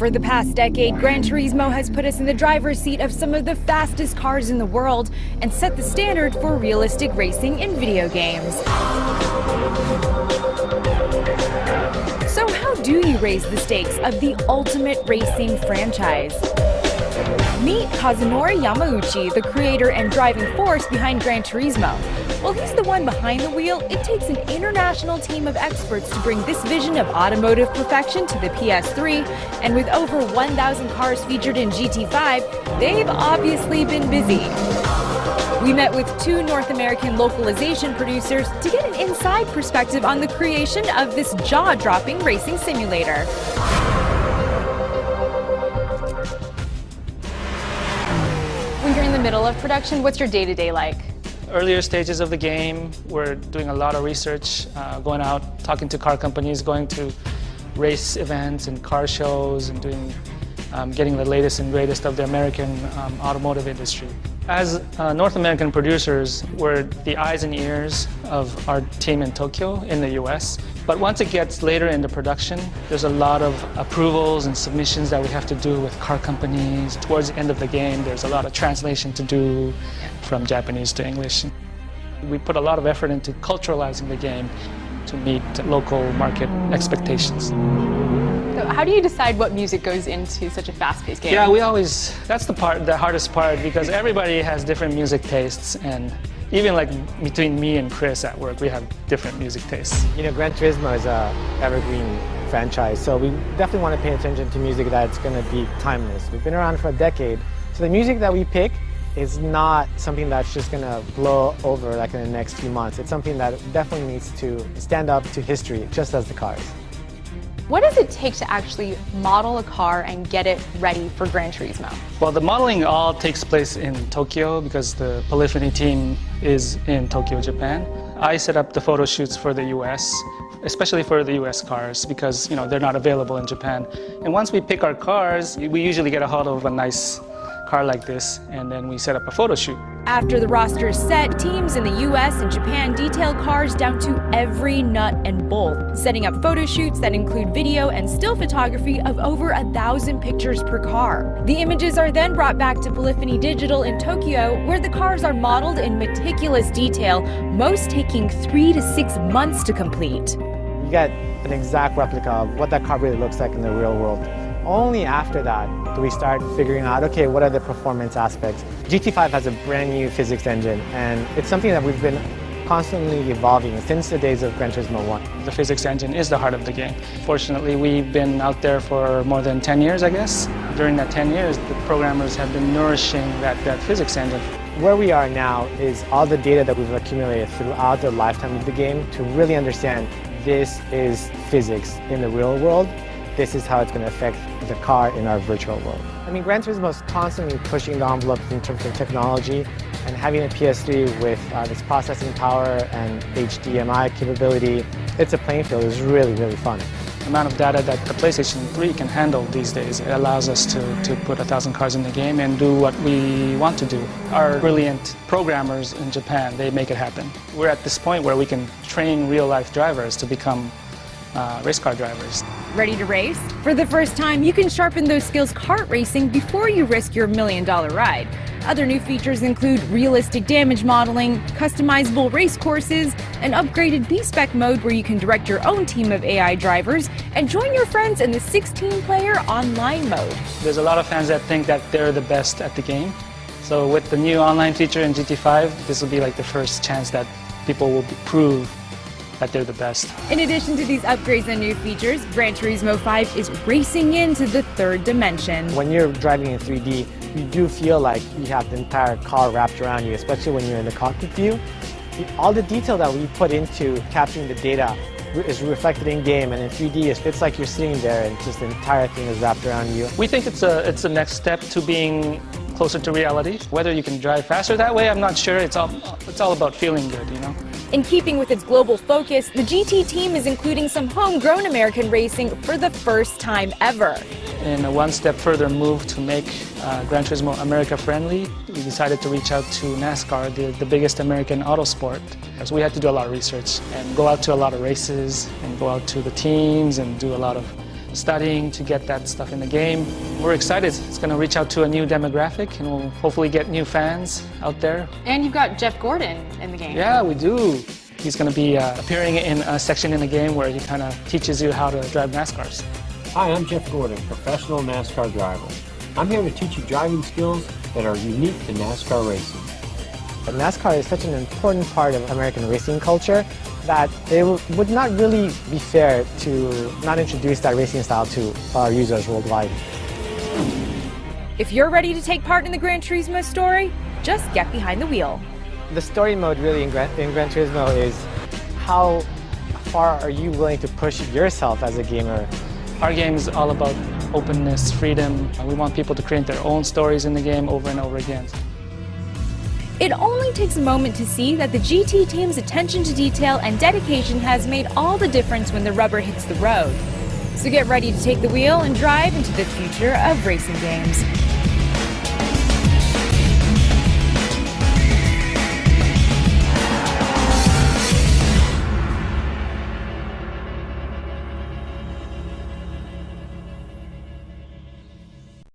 For the past decade, Gran Turismo has put us in the driver's seat of some of the fastest cars in the world and set the standard for realistic racing in video games. So how do you raise the stakes of the ultimate racing franchise? Meet Kazunori Yamauchi, the creator and driving force behind Gran Turismo. While he's the one behind the wheel, it takes an international team of experts to bring this vision of automotive perfection to the PS3, and with over 1,000 cars featured in GT5, they've obviously been busy. We met with two North American localization producers to get an inside perspective on the creation of this jaw-dropping racing simulator. When you're in the middle of production, what's your day-to-day like? Earlier stages of the game, we're doing a lot of research, going out, talking to car companies, going to race events and car shows, and getting the latest and greatest of the American automotive industry. As North American producers, we're the eyes and ears of our team in Tokyo in the US. But once it gets later into production, there's a lot of approvals and submissions that we have to do with car companies. Towards the end of the game, there's a lot of translation to do from Japanese to English. We put a lot of effort into culturalizing the game to meet local market expectations. So how do you decide what music goes into such a fast-paced game? Yeah, that's the hardest part, because everybody has different music tastes, and even like between me and Chris at work, we have different music tastes. You know, Gran Turismo is an evergreen franchise, so we definitely want to pay attention to music that's going to be timeless. We've been around for a decade, so the music that we pick is not something that's just going to blow over like in the next few months. It's something that definitely needs to stand up to history, just as the cars. What does it take to actually model a car and get it ready for Gran Turismo? Well, the modeling all takes place in Tokyo because the Polyphony team is in Tokyo, Japan. I set up the photo shoots for the US, especially for the US cars, because they're not available in Japan. And once we pick our cars, we usually get a hold of a nice car like this, and then we set up a photo shoot. After the roster is set, teams in the US and Japan detail cars down to every nut and bolt, setting up photo shoots that include video and still photography of over 1,000 pictures per car. The images are then brought back to Polyphony Digital in Tokyo, where the cars are modeled in meticulous detail, most taking 3 to 6 months to complete. You get an exact replica of what that car really looks like in the real world. Only after that do we start figuring out, okay, what are the performance aspects? GT5 has a brand new physics engine, and it's something that we've been constantly evolving since the days of Gran Turismo 1. The physics engine is the heart of the game. Fortunately, we've been out there for more than 10 years, I guess. During that 10 years, the programmers have been nourishing that physics engine. Where we are now is all the data that we've accumulated throughout the lifetime of the game to really understand this is physics in the real world. This is how it's going to affect the car in our virtual world. I mean, Gran Turismo is constantly pushing the envelope in terms of technology, and having a PS3 with this processing power and HDMI capability, it's a playing field. It's really, really fun. The amount of data that the PlayStation 3 can handle these days, it allows us to put 1,000 cars in the game and do what we want to do. Our brilliant programmers in Japan, they make it happen. We're at this point where we can train real-life drivers to become race car drivers. Ready to race? For the first time, you can sharpen those skills kart racing before you risk your $1 million ride. Other new features include realistic damage modeling, customizable race courses, an upgraded B-Spec mode where you can direct your own team of AI drivers, and join your friends in the 16-player online mode. There's a lot of fans that think that they're the best at the game. So with the new online feature in GT5, this will be like the first chance that people will prove that they're the best. In addition to these upgrades and new features, Gran Turismo 5 is racing into the third dimension. When you're driving in 3D, you do feel like you have the entire car wrapped around you, especially when you're in the cockpit view. All the detail that we put into capturing the data is reflected in game, and in 3D it's like you're sitting there and just the entire thing is wrapped around you. We think it's the next step to being closer to reality. Whether you can drive faster that way, I'm not sure. It's all about feeling good, In keeping with its global focus, the GT team is including some homegrown American racing for the first time ever. In a one-step further move to make Gran Turismo America-friendly, we decided to reach out to NASCAR, the biggest American auto sport. So we had to do a lot of research and go out to a lot of races and go out to the teams and do a lot of studying to get that stuff in the game. We're excited. It's going to reach out to a new demographic, and we'll hopefully get new fans out there. And you've got Jeff Gordon in the game. Yeah, we do. He's going to be appearing in a section in the game where he kind of teaches you how to drive NASCARs. Hi, I'm Jeff Gordon, professional NASCAR driver. I'm here to teach you driving skills that are unique to NASCAR racing. NASCAR is such an important part of American racing culture that it would not really be fair to not introduce that racing style to our users worldwide. If you're ready to take part in the Gran Turismo story, just get behind the wheel. The story mode really in Gran Turismo is how far are you willing to push yourself as a gamer. Our game is all about openness, freedom. We want people to create their own stories in the game over and over again. It only takes a moment to see that the GT team's attention to detail and dedication has made all the difference when the rubber hits the road. So get ready to take the wheel and drive into the future of racing games.